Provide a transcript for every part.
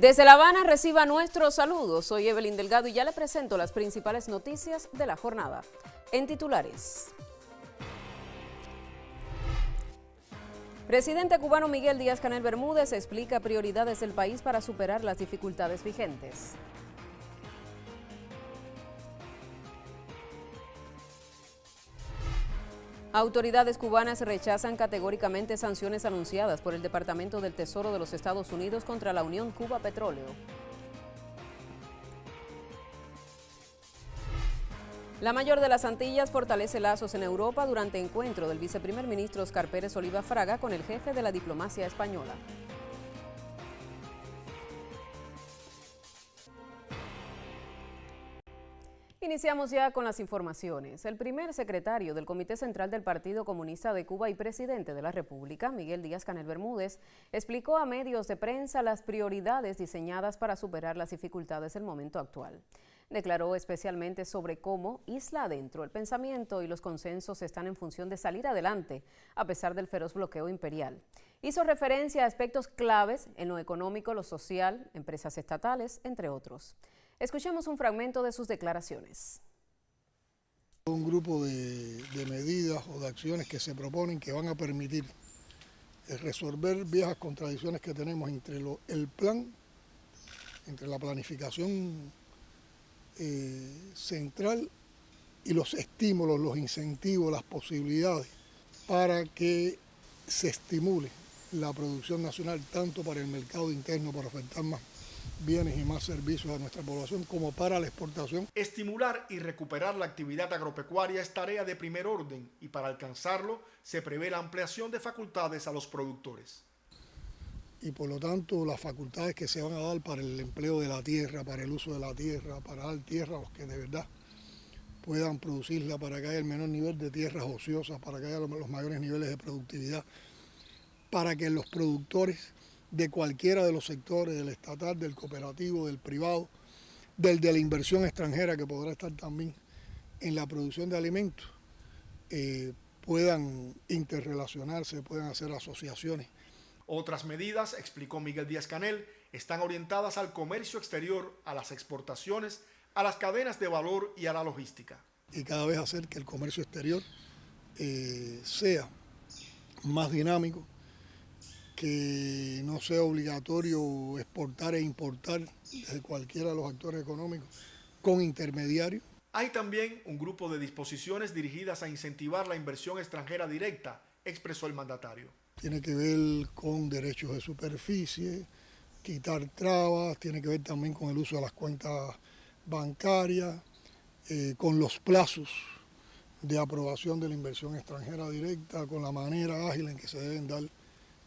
Desde La Habana reciba nuestros saludos. Soy Evelyn Delgado y ya le presento las principales noticias de la jornada. En titulares. Presidente cubano Miguel Díaz-Canel Bermúdez explica prioridades del país para superar las dificultades vigentes. Autoridades cubanas rechazan categóricamente sanciones anunciadas por el Departamento del Tesoro de los Estados Unidos contra la Unión Cuba Petróleo. La mayor de las Antillas fortalece lazos en Europa durante encuentro del viceprimer ministro Óscar Pérez Oliva Fraga con el jefe de la diplomacia española. Iniciamos ya con las informaciones. El primer secretario del Comité Central del Partido Comunista de Cuba y presidente de la República, Miguel Díaz-Canel Bermúdez, explicó a medios de prensa las prioridades diseñadas para superar las dificultades del momento actual. Declaró especialmente sobre cómo, isla adentro, el pensamiento y los consensos están en función de salir adelante, a pesar del feroz bloqueo imperial. Hizo referencia a aspectos claves en lo económico, lo social, empresas estatales, entre otros. Escuchemos un fragmento de sus declaraciones. Un grupo de medidas o de acciones que se proponen que van a permitir resolver viejas contradicciones que tenemos entre el plan, entre la planificación central y los estímulos, los incentivos, las posibilidades para que se estimule la producción nacional tanto para el mercado interno, para ofertar más bienes y más servicios a nuestra población, como para la exportación. Estimular y recuperar la actividad agropecuaria es tarea de primer orden y para alcanzarlo se prevé la ampliación de facultades a los productores. Y por lo tanto las facultades que se van a dar para el empleo de la tierra, para el uso de la tierra, para dar tierra a los que de verdad puedan producirla, para que haya el menor nivel de tierras ociosas, para que haya los mayores niveles de productividad, para que los productores de cualquiera de los sectores, del estatal, del cooperativo, del privado, del de la inversión extranjera que podrá estar también en la producción de alimentos, puedan interrelacionarse, puedan hacer asociaciones. Otras medidas, explicó Miguel Díaz-Canel, están orientadas al comercio exterior, a las exportaciones, a las cadenas de valor y a la logística. Y cada vez hacer que el comercio exterior sea más dinámico, que no sea obligatorio exportar e importar desde cualquiera de los actores económicos con intermediarios. Hay también un grupo de disposiciones dirigidas a incentivar la inversión extranjera directa, expresó el mandatario. Tiene que ver con derechos de superficie, quitar trabas, tiene que ver también con el uso de las cuentas bancarias, con los plazos de aprobación de la inversión extranjera directa, con la manera ágil en que se deben dar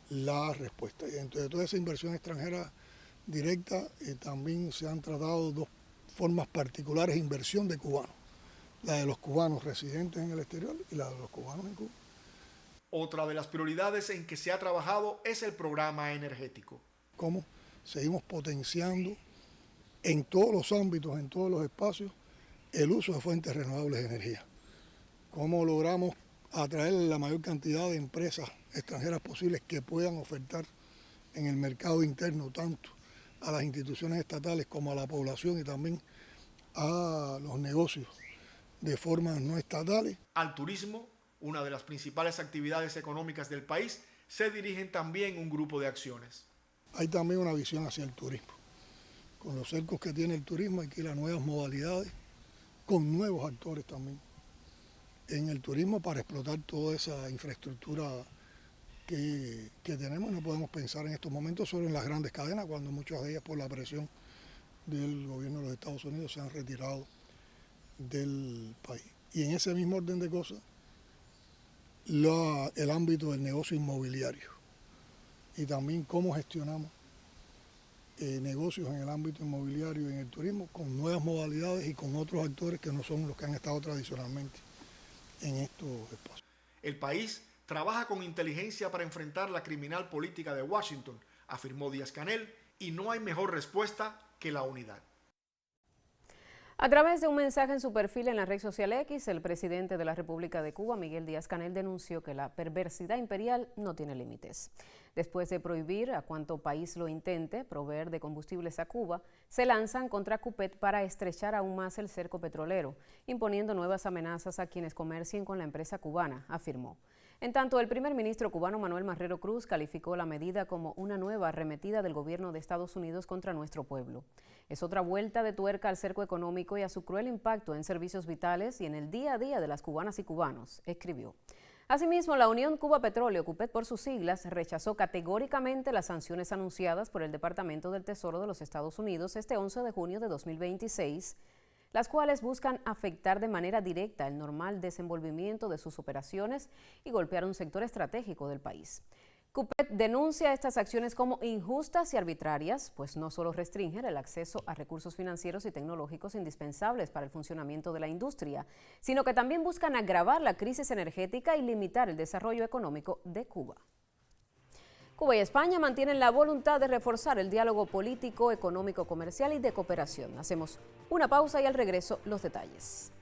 la respuesta. Y dentro de toda esa inversión extranjera directa también se han tratado dos formas particulares de inversión de cubanos, la de los cubanos residentes en el exterior y la de los cubanos en Cuba. Otra de las prioridades en que se ha trabajado es el programa energético. Cómo seguimos potenciando en todos los ámbitos, en todos los espacios, el uso de fuentes renovables de energía. Cómo logramos atraer la mayor cantidad de empresas extranjeras posibles que puedan ofertar en el mercado interno tanto a las instituciones estatales como a la población y también a los negocios de formas no estatales. Al turismo, una de las principales actividades económicas del país, se dirigen también un grupo de acciones. Hay también una visión hacia el turismo. Con los cercos que tiene el turismo hay que ir a nuevas modalidades, con nuevos actores también en el turismo para explotar toda esa infraestructura que tenemos. No podemos pensar en estos momentos solo en las grandes cadenas, cuando muchas de ellas por la presión del gobierno de los Estados Unidos se han retirado del país. Y en ese mismo orden de cosas, el ámbito del negocio inmobiliario y también cómo gestionamos negocios en el ámbito inmobiliario y en el turismo con nuevas modalidades y con otros actores que no son los que han estado tradicionalmente en estos espacios. El país trabaja con inteligencia para enfrentar la criminal política de Washington, afirmó Díaz-Canel, y no hay mejor respuesta que la unidad. A través de un mensaje en su perfil en la red social X, el presidente de la República de Cuba, Miguel Díaz-Canel, denunció que la perversidad imperial no tiene límites. Después de prohibir a cuanto país lo intente proveer de combustibles a Cuba, se lanzan contra Cupet para estrechar aún más el cerco petrolero, imponiendo nuevas amenazas a quienes comercien con la empresa cubana, afirmó. En tanto, el primer ministro cubano Manuel Marrero Cruz calificó la medida como una nueva arremetida del gobierno de Estados Unidos contra nuestro pueblo. Es otra vuelta de tuerca al cerco económico y a su cruel impacto en servicios vitales y en el día a día de las cubanas y cubanos, escribió. Asimismo, la Unión Cuba Petróleo, CUPET por sus siglas, rechazó categóricamente las sanciones anunciadas por el Departamento del Tesoro de los Estados Unidos este 11 de junio de 2026, las cuales buscan afectar de manera directa el normal desenvolvimiento de sus operaciones y golpear un sector estratégico del país. CUPET denuncia estas acciones como injustas y arbitrarias, pues no solo restringen el acceso a recursos financieros y tecnológicos indispensables para el funcionamiento de la industria, sino que también buscan agravar la crisis energética y limitar el desarrollo económico de Cuba. Cuba y España mantienen la voluntad de reforzar el diálogo político, económico, comercial y de cooperación. Hacemos una pausa y al regreso los detalles.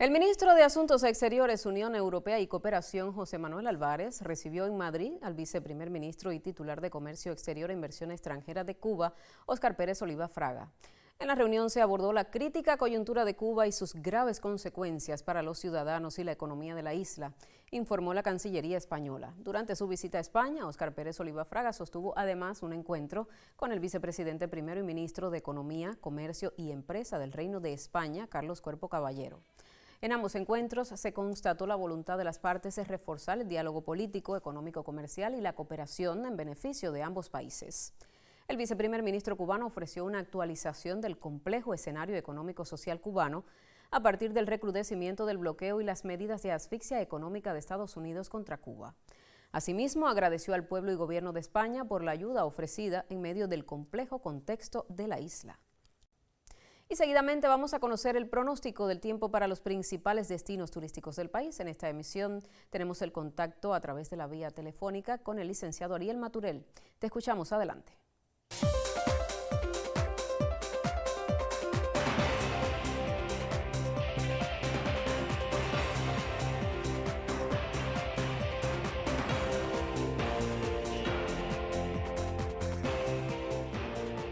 El ministro de Asuntos Exteriores, Unión Europea y Cooperación, José Manuel Álvarez, recibió en Madrid al viceprimer ministro y titular de Comercio Exterior e Inversión Extranjera de Cuba, Óscar Pérez Oliva Fraga. En la reunión se abordó la crítica coyuntura de Cuba y sus graves consecuencias para los ciudadanos y la economía de la isla, informó la Cancillería española. Durante su visita a España, Óscar Pérez Oliva Fraga sostuvo además un encuentro con el vicepresidente primero y ministro de Economía, Comercio y Empresa del Reino de España, Carlos Cuerpo Caballero. En ambos encuentros se constató la voluntad de las partes de reforzar el diálogo político, económico, comercial y la cooperación en beneficio de ambos países. El viceprimer ministro cubano ofreció una actualización del complejo escenario económico-social cubano a partir del recrudecimiento del bloqueo y las medidas de asfixia económica de Estados Unidos contra Cuba. Asimismo, agradeció al pueblo y gobierno de España por la ayuda ofrecida en medio del complejo contexto de la isla. Y seguidamente vamos a conocer el pronóstico del tiempo para los principales destinos turísticos del país. En esta emisión tenemos el contacto a través de la vía telefónica con el licenciado Ariel Maturel. Te escuchamos, adelante.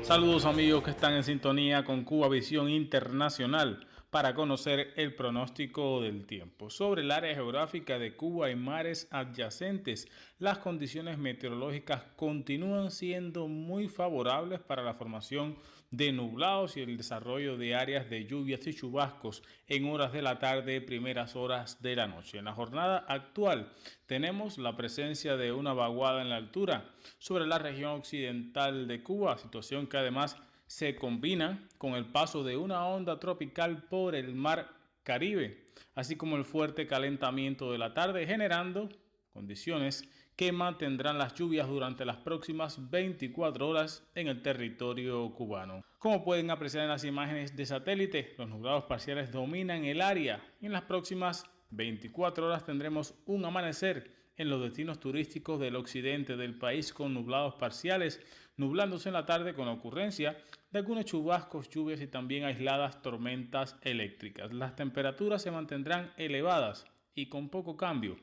Saludos amigos que están en sintonía con Cuba Visión Internacional para conocer el pronóstico del tiempo. Sobre el área geográfica de Cuba y mares adyacentes, las condiciones meteorológicas continúan siendo muy favorables para la formación de nublados y el desarrollo de áreas de lluvias y chubascos en horas de la tarde y primeras horas de la noche. En la jornada actual tenemos la presencia de una vaguada en la altura sobre la región occidental de Cuba, situación que además se combina con el paso de una onda tropical por el mar Caribe, así como el fuerte calentamiento de la tarde, generando condiciones que mantendrán las lluvias durante las próximas 24 horas en el territorio cubano. Como pueden apreciar en las imágenes de satélite, los nublados parciales dominan el área y en las próximas 24 horas tendremos un amanecer en los destinos turísticos del occidente del país con nublados parciales, nublándose en la tarde con la ocurrencia de algunos chubascos, lluvias y también aisladas tormentas eléctricas. Las temperaturas se mantendrán elevadas y con poco cambio.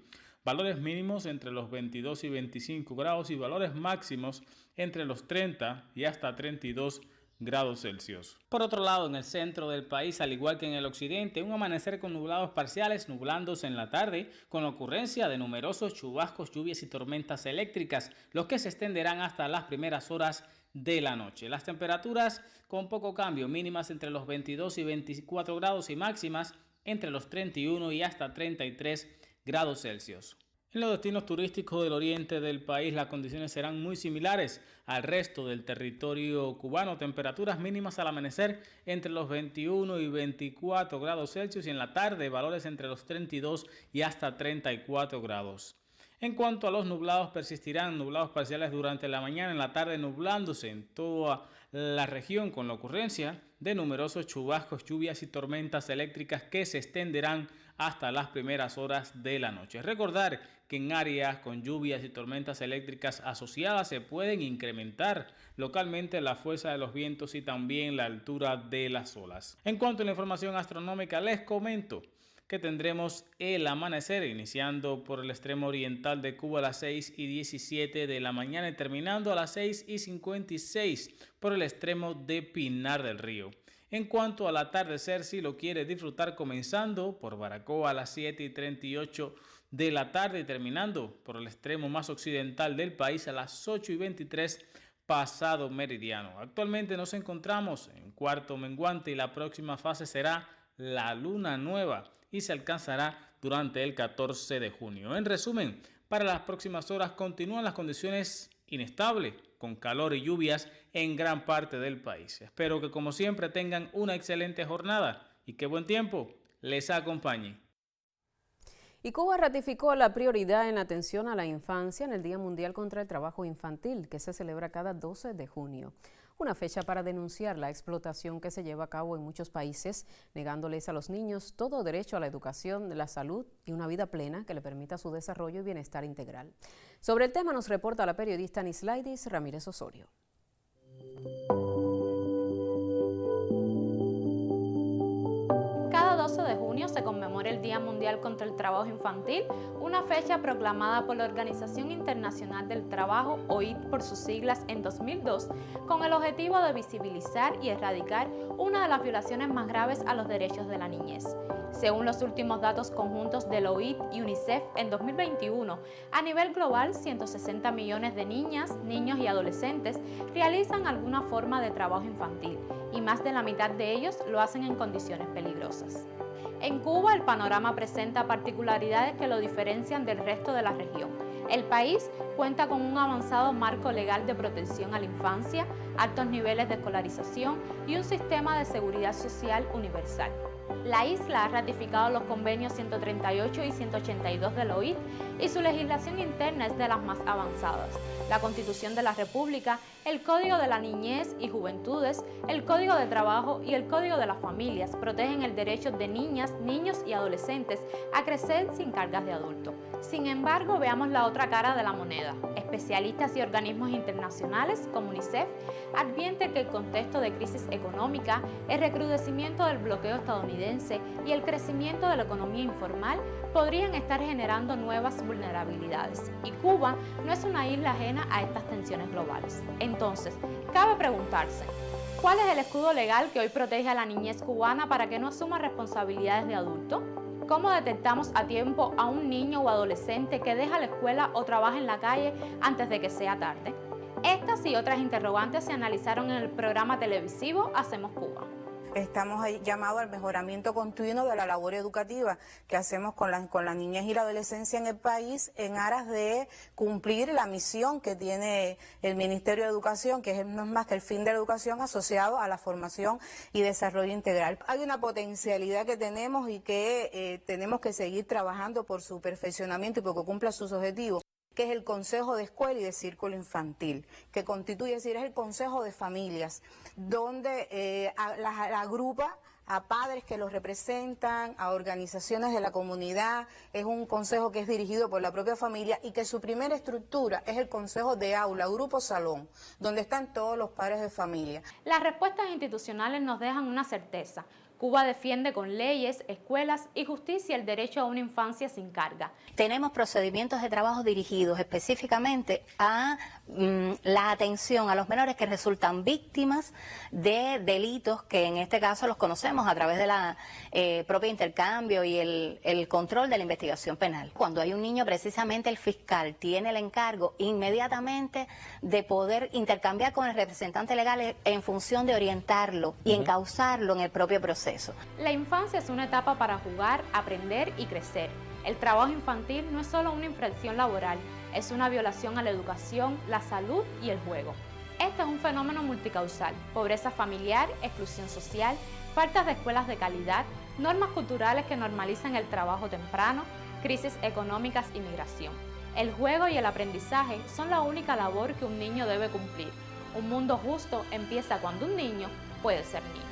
Valores mínimos entre los 22 y 25 grados y valores máximos entre los 30 y hasta 32 grados Celsius. Por otro lado, en el centro del país, al igual que en el occidente, un amanecer con nublados parciales, nublándose en la tarde, con la ocurrencia de numerosos chubascos, lluvias y tormentas eléctricas, los que se extenderán hasta las primeras horas de la noche. Las temperaturas con poco cambio, mínimas entre los 22 y 24 grados y máximas entre los 31 y hasta 33 grados Celsius. En los destinos turísticos del oriente del país las condiciones serán muy similares al resto del territorio cubano. Temperaturas mínimas al amanecer entre los 21 y 24 grados Celsius y en la tarde valores entre los 32 y hasta 34 grados. En cuanto a los nublados, persistirán nublados parciales durante la mañana, en la tarde nublándose en toda la región con la ocurrencia de numerosos chubascos, lluvias y tormentas eléctricas que se extenderán hasta las primeras horas de la noche. Recordar que en áreas con lluvias y tormentas eléctricas asociadas se pueden incrementar localmente la fuerza de los vientos y también la altura de las olas. En cuanto a la información astronómica, les comento que tendremos el amanecer iniciando por el extremo oriental de Cuba a las 6:17 de la mañana y terminando a las 6:56 por el extremo de Pinar del Río. En cuanto al atardecer, si lo quiere disfrutar, comenzando por Baracoa a las 7:38 de la tarde y terminando por el extremo más occidental del país a las 8:23 pasado meridiano. Actualmente nos encontramos en cuarto menguante y la próxima fase será la luna nueva y se alcanzará durante el 14 de junio. En resumen, para las próximas horas continúan las condiciones inestables, con calor y lluvias en gran parte del país. Espero que como siempre tengan una excelente jornada y que buen tiempo les acompañe. Y Cuba ratificó la prioridad en la atención a la infancia en el Día Mundial contra el Trabajo Infantil, que se celebra cada 12 de junio. Una fecha para denunciar la explotación que se lleva a cabo en muchos países, negándoles a los niños todo derecho a la educación, la salud y una vida plena que le permita su desarrollo y bienestar integral. Sobre el tema nos reporta la periodista Nislaidis Ramírez Osorio. Cada 12 de junio se conmemora el Día Mundial contra el Trabajo Infantil, una fecha proclamada por la Organización Internacional del Trabajo, OIT por sus siglas, en 2002, con el objetivo de visibilizar y erradicar una de las violaciones más graves a los derechos de la niñez. Según los últimos datos conjuntos del OIT y UNICEF, en 2021, a nivel global, 160 millones de niñas, niños y adolescentes realizan alguna forma de trabajo infantil, y más de la mitad de ellos lo hacen en condiciones peligrosas. En Cuba, el panorama presenta particularidades que lo diferencian del resto de la región. El país cuenta con un avanzado marco legal de protección a la infancia, altos niveles de escolarización y un sistema de seguridad social universal. La isla ha ratificado los convenios 138 y 182 del OIT y su legislación interna es de las más avanzadas. La Constitución de la República, el Código de la Niñez y Juventudes, el Código de Trabajo y el Código de las Familias protegen el derecho de niñas, niños y adolescentes a crecer sin cargas de adulto. Sin embargo, veamos la otra cara de la moneda. Especialistas y organismos internacionales como UNICEF advierten que el contexto de crisis económica, el recrudecimiento del bloqueo estadounidense y el crecimiento de la economía informal podrían estar generando nuevas vulnerabilidades. Y Cuba no es una isla ajena a estas tensiones globales. Entonces, cabe preguntarse, ¿cuál es el escudo legal que hoy protege a la niñez cubana para que no asuma responsabilidades de adulto? ¿Cómo detectamos a tiempo a un niño o adolescente que deja la escuela o trabaja en la calle antes de que sea tarde? Estas y otras interrogantes se analizaron en el programa televisivo Hacemos Cuba. Estamos llamados al mejoramiento continuo de la labor educativa que hacemos con la niñez y la adolescencia en el país en aras de cumplir la misión que tiene el Ministerio de Educación, que no es más que el fin de la educación asociado a la formación y desarrollo integral. Hay una potencialidad que tenemos y que tenemos que seguir trabajando por su perfeccionamiento y porque cumpla sus objetivos, que es el Consejo de Escuela y de Círculo Infantil, que constituye, es decir, es el Consejo de Familias, donde agrupa a padres que los representan, a organizaciones de la comunidad. Es un consejo que es dirigido por la propia familia y que su primera estructura es el consejo de aula, grupo salón, donde están todos los padres de familia. Las respuestas institucionales nos dejan una certeza. Cuba defiende con leyes, escuelas y justicia el derecho a una infancia sin carga. Tenemos procedimientos de trabajo dirigidos específicamente a la atención a los menores que resultan víctimas de delitos que en este caso los conocemos a través de la propio intercambio y el control de la investigación penal. Cuando hay un niño, precisamente el fiscal tiene el encargo inmediatamente de poder intercambiar con el representante legal en función de orientarlo y encauzarlo en el propio proceso. La infancia es una etapa para jugar, aprender y crecer. El trabajo infantil no es solo una infracción laboral, es una violación a la educación, la salud y el juego. Este es un fenómeno multicausal: pobreza familiar, exclusión social, faltas de escuelas de calidad, normas culturales que normalizan el trabajo temprano, crisis económicas y migración. El juego y el aprendizaje son la única labor que un niño debe cumplir. Un mundo justo empieza cuando un niño puede ser niño.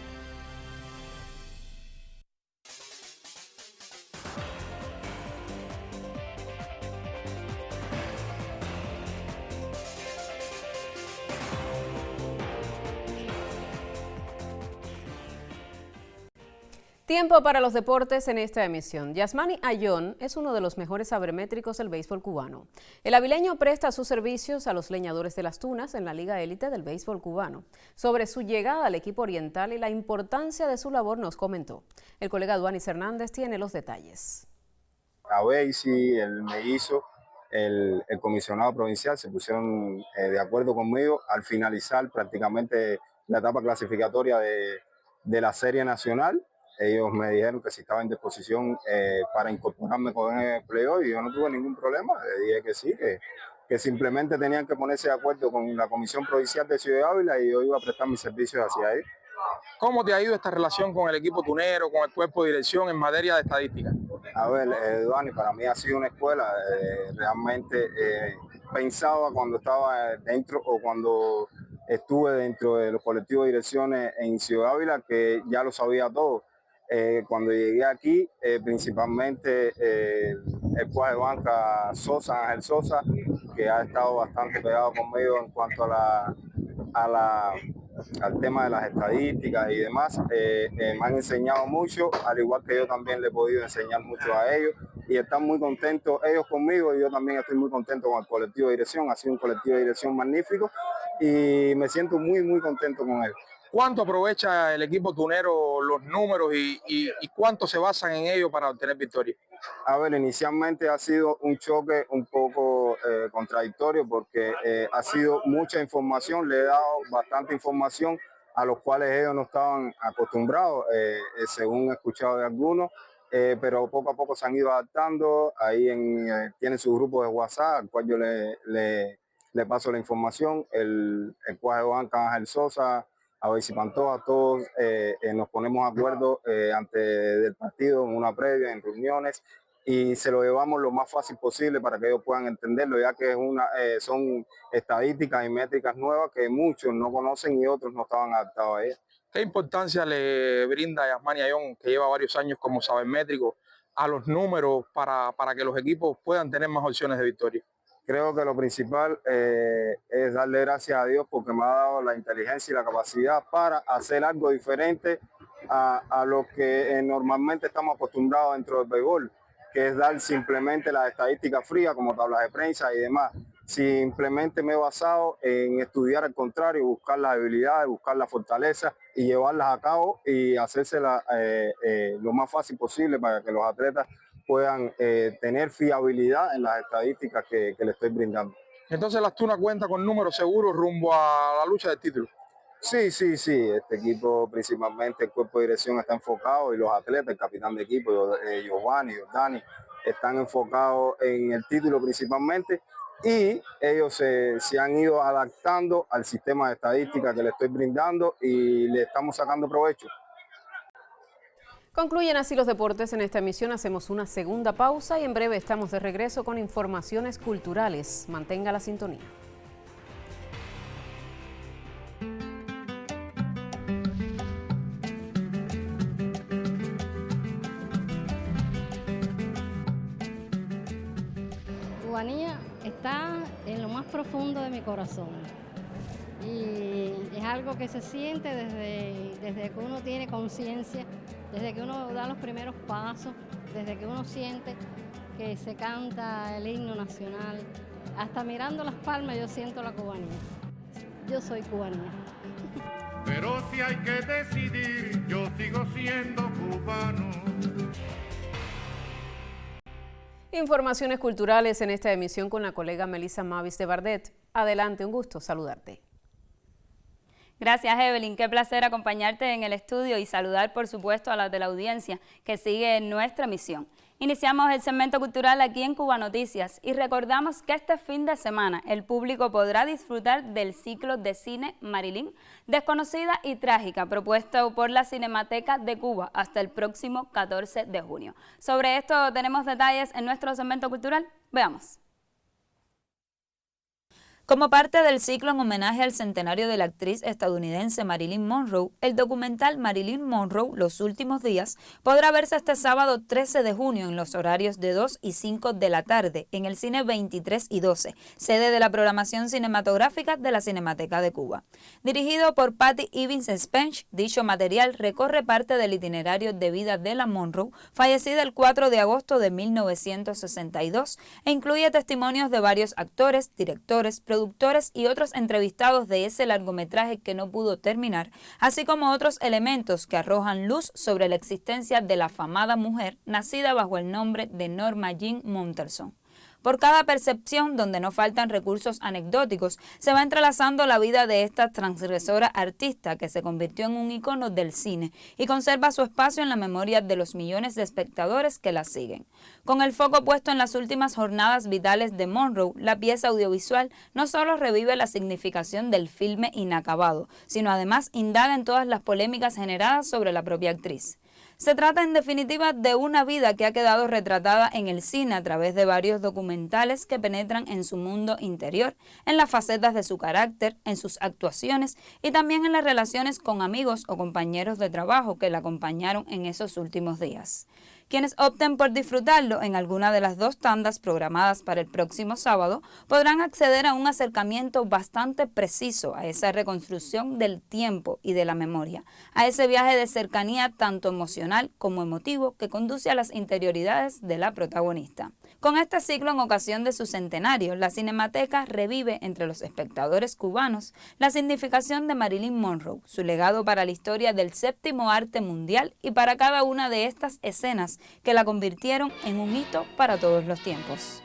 Tiempo para los deportes en esta emisión. Yasmani Ayón es uno de los mejores sabermétricos del béisbol cubano. El avileño presta sus servicios a los leñadores de las Tunas en la Liga Élite del béisbol cubano. Sobre su llegada al equipo oriental y la importancia de su labor nos comentó. El colega Duanis Hernández tiene los detalles. A Beisy, el mellizo, el comisionado provincial se pusieron de acuerdo conmigo al finalizar prácticamente la etapa clasificatoria de la Serie Nacional. Ellos me dijeron que si estaba en disposición para incorporarme con el playoff, y yo no tuve ningún problema. Le dije que sí, que simplemente tenían que ponerse de acuerdo con la Comisión Provincial de Ciudad Ávila y yo iba a prestar mis servicios hacia ellos. ¿Cómo te ha ido esta relación con el equipo tunero, con el cuerpo de dirección en materia de estadística? A ver, Duani, para mí ha sido una escuela. Realmente pensaba cuando estaba dentro o cuando estuve dentro de los colectivos de direcciones en Ciudad Ávila que ya lo sabía todo. Cuando llegué aquí, principalmente el cuadro de banca Sosa, Ángel Sosa, que ha estado bastante pegado conmigo en cuanto al tema de las estadísticas y demás, me han enseñado mucho, al igual que yo también le he podido enseñar mucho a ellos y están muy contentos ellos conmigo y yo también estoy muy contento con el colectivo de dirección. Ha sido un colectivo de dirección magnífico y me siento muy, muy contento con ellos. ¿Cuánto aprovecha el equipo tunero los números y cuánto se basan en ellos para obtener victorias? A ver, inicialmente ha sido un choque un poco contradictorio porque ha sido mucha información, le he dado bastante información a los cuales ellos no estaban acostumbrados, según he escuchado de algunos, pero poco a poco se han ido adaptando. Ahí tienen su grupo de WhatsApp, al cual yo le paso la información, el cuadro de banca Ángel Sosa, a Beisy Pantoja, todos nos ponemos de acuerdo antes del partido, en una previa, en reuniones, y se lo llevamos lo más fácil posible para que ellos puedan entenderlo, ya que son estadísticas y métricas nuevas que muchos no conocen y otros no estaban adaptados a ellas. ¿Qué importancia le brinda Yasmani Ayón, que lleva varios años como sabermétrico, a los números para que los equipos puedan tener más opciones de victoria? Creo que lo principal es darle gracias a Dios porque me ha dado la inteligencia y la capacidad para hacer algo diferente a lo que normalmente estamos acostumbrados dentro del béisbol, que es dar simplemente las estadísticas frías como tablas de prensa y demás. Simplemente me he basado en estudiar al contrario, buscar las habilidades, buscar las fortalezas y llevarlas a cabo y hacérselas lo más fácil posible para que los atletas puedan tener fiabilidad en las estadísticas que le estoy brindando. Entonces las Tunas cuenta con números seguros rumbo a la lucha del título. Sí. Este equipo, principalmente el cuerpo de dirección, está enfocado y los atletas, el capitán de equipo, Giovanni, Dani, están enfocados en el título principalmente y ellos se han ido adaptando al sistema de estadística que le estoy brindando y le estamos sacando provecho. Concluyen así los deportes en esta emisión. Hacemos una segunda pausa y en breve estamos de regreso con informaciones culturales. Mantenga la sintonía. Cubanía está en lo más profundo de mi corazón y es algo que se siente desde que uno tiene conciencia, desde que uno da los primeros pasos, desde que uno siente que se canta el himno nacional, hasta mirando las palmas yo siento la cubanía. Yo soy cubanía. Pero si hay que decidir, yo sigo siendo cubano. Informaciones culturales en esta emisión con la colega Melissa Mavis de Bardet. Adelante, un gusto saludarte. Gracias, Evelyn. Qué placer acompañarte en el estudio y saludar, por supuesto, a las de la audiencia que sigue nuestra emisión. Iniciamos el segmento cultural aquí en Cuba Noticias y recordamos que este fin de semana el público podrá disfrutar del ciclo de cine Marilyn, desconocida y trágica, propuesto por la Cinemateca de Cuba hasta el próximo 14 de junio. Sobre esto tenemos detalles en nuestro segmento cultural. Veamos. Como parte del ciclo en homenaje al centenario de la actriz estadounidense Marilyn Monroe, el documental Marilyn Monroe, Los Últimos Días, podrá verse este sábado 13 de junio en los horarios de 2 y 5 de la tarde en el Cine 23 y 12, sede de la programación cinematográfica de la Cinemateca de Cuba. Dirigido por Patty Evans Spence, dicho material recorre parte del itinerario de vida de la Monroe, fallecida el 4 de agosto de 1962, e incluye testimonios de varios actores, directores, productores y otros entrevistados de ese largometraje que no pudo terminar, así como otros elementos que arrojan luz sobre la existencia de la afamada mujer nacida bajo el nombre de Norma Jean Munterson. Por cada percepción, donde no faltan recursos anecdóticos, se va entrelazando la vida de esta transgresora artista que se convirtió en un ícono del cine y conserva su espacio en la memoria de los millones de espectadores que la siguen. Con el foco puesto en las últimas jornadas vitales de Monroe, la pieza audiovisual no solo revive la significación del filme inacabado, sino además indaga en todas las polémicas generadas sobre la propia actriz. Se trata en definitiva de una vida que ha quedado retratada en el cine a través de varios documentales que penetran en su mundo interior, en las facetas de su carácter, en sus actuaciones y también en las relaciones con amigos o compañeros de trabajo que la acompañaron en esos últimos días. Quienes opten por disfrutarlo en alguna de las dos tandas programadas para el próximo sábado podrán acceder a un acercamiento bastante preciso a esa reconstrucción del tiempo y de la memoria, a ese viaje de cercanía tanto emocional como emotivo que conduce a las interioridades de la protagonista. Con este ciclo en ocasión de su centenario, la Cinemateca revive entre los espectadores cubanos la significación de Marilyn Monroe, su legado para la historia del séptimo arte mundial y para cada una de estas escenas que la convirtieron en un hito para todos los tiempos.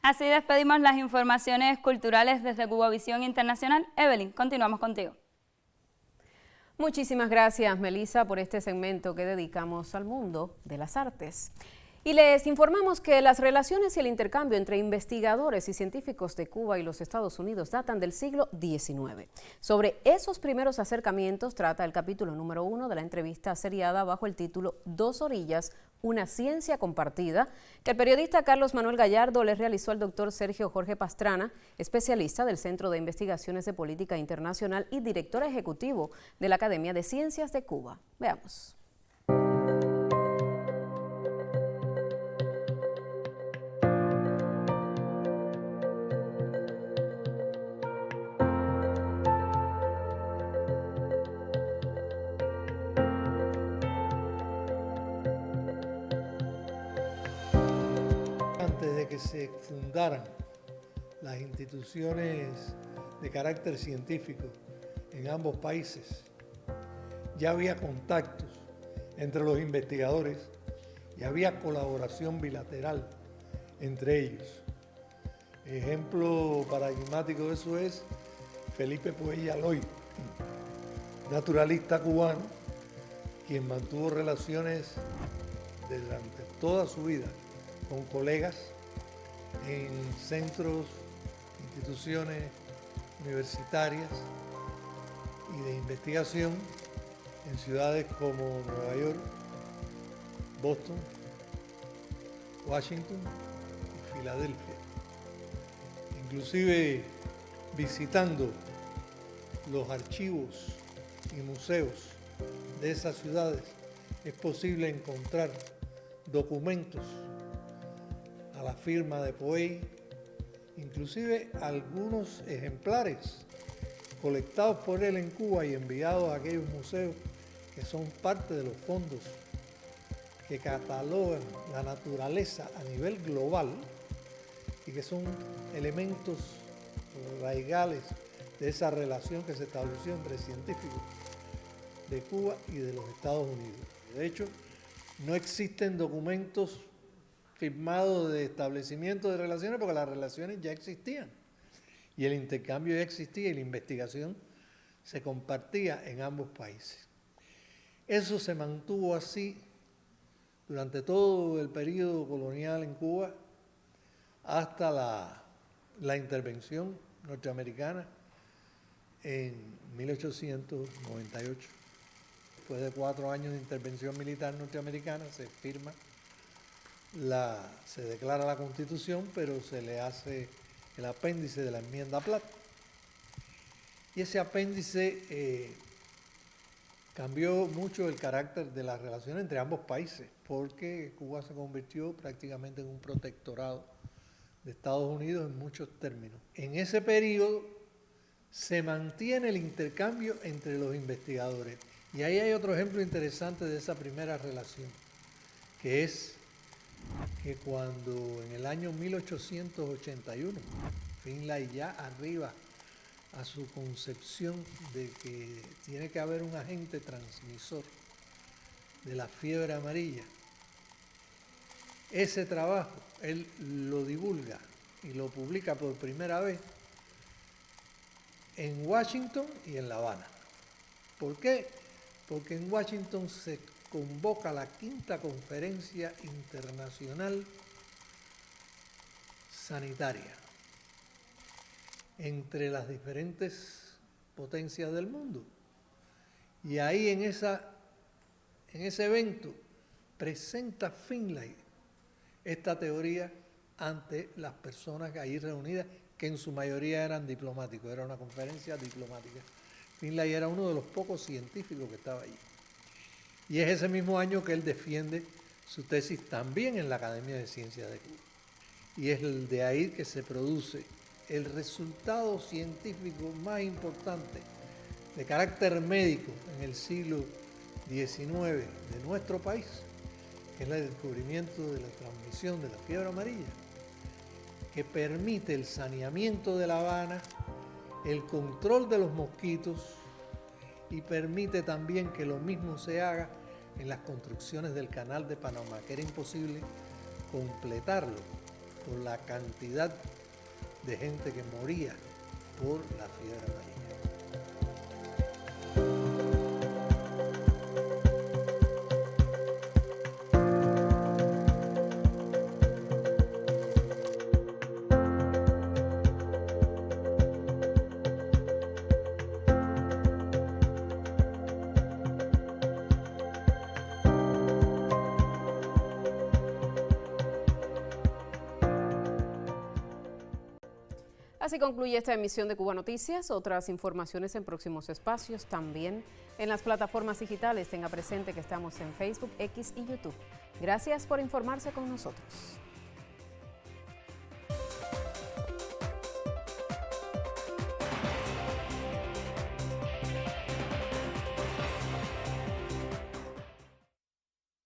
Así despedimos las informaciones culturales desde Cubavisión Internacional. Evelyn, continuamos contigo. Muchísimas gracias, Melissa, por este segmento que dedicamos al mundo de las artes. Y les informamos que las relaciones y el intercambio entre investigadores y científicos de Cuba y los Estados Unidos datan del siglo XIX. Sobre esos primeros acercamientos trata el capítulo número 1 de la entrevista seriada bajo el título Dos orillas, una ciencia compartida, que el periodista Carlos Manuel Gallardo le realizó al doctor Sergio Jorge Pastrana, especialista del Centro de Investigaciones de Política Internacional y director ejecutivo de la Academia de Ciencias de Cuba. Veamos. Que se fundaran las instituciones de carácter científico en ambos países, ya había contactos entre los investigadores y había colaboración bilateral entre ellos. Ejemplo paradigmático de eso es Felipe Puella Loy, naturalista cubano, quien mantuvo relaciones durante toda su vida con colegas en centros, instituciones universitarias y de investigación en ciudades como Nueva York, Boston, Washington y Filadelfia. Inclusive visitando los archivos y museos de esas ciudades es posible encontrar documentos a la firma de Puey, inclusive algunos ejemplares colectados por él en Cuba y enviados a aquellos museos que son parte de los fondos que catalogan la naturaleza a nivel global y que son elementos raigales de esa relación que se estableció entre científicos de Cuba y de los Estados Unidos. De hecho, no existen documentos firmado de establecimiento de relaciones porque las relaciones ya existían y el intercambio ya existía y la investigación se compartía en ambos países. Eso se mantuvo así durante todo el periodo colonial en Cuba hasta la intervención norteamericana en 1898. Después de 4 años de intervención militar norteamericana se firma, se declara la Constitución, pero se le hace el apéndice de la enmienda Platt. Y ese apéndice cambió mucho el carácter de las relaciones entre ambos países, porque Cuba se convirtió prácticamente en un protectorado de Estados Unidos en muchos términos. En ese periodo se mantiene el intercambio entre los investigadores. Y ahí hay otro ejemplo interesante de esa primera relación, que es que cuando en el año 1881 Finlay ya arriba a su concepción de que tiene que haber un agente transmisor de la fiebre amarilla, ese trabajo él lo divulga y lo publica por primera vez en Washington y en La Habana. ¿Por qué? Porque en Washington se convoca la 5ª Conferencia Internacional Sanitaria entre las diferentes potencias del mundo. Y ahí en ese evento presenta Finlay esta teoría ante las personas ahí reunidas, que en su mayoría eran diplomáticos, era una conferencia diplomática. Finlay era uno de los pocos científicos que estaba allí. Y es ese mismo año que él defiende su tesis también en la Academia de Ciencias de Cuba. Y es de ahí que se produce el resultado científico más importante de carácter médico en el siglo XIX de nuestro país, que es el descubrimiento de la transmisión de la fiebre amarilla, que permite el saneamiento de La Habana, el control de los mosquitos y permite también que lo mismo se haga en las construcciones del Canal de Panamá, que era imposible completarlo por la cantidad de gente que moría por la fiebre amarilla. Así concluye esta emisión de Cuba Noticias. Otras informaciones en próximos espacios, también en las plataformas digitales. Tenga presente que estamos en Facebook, X y YouTube. Gracias por informarse con nosotros.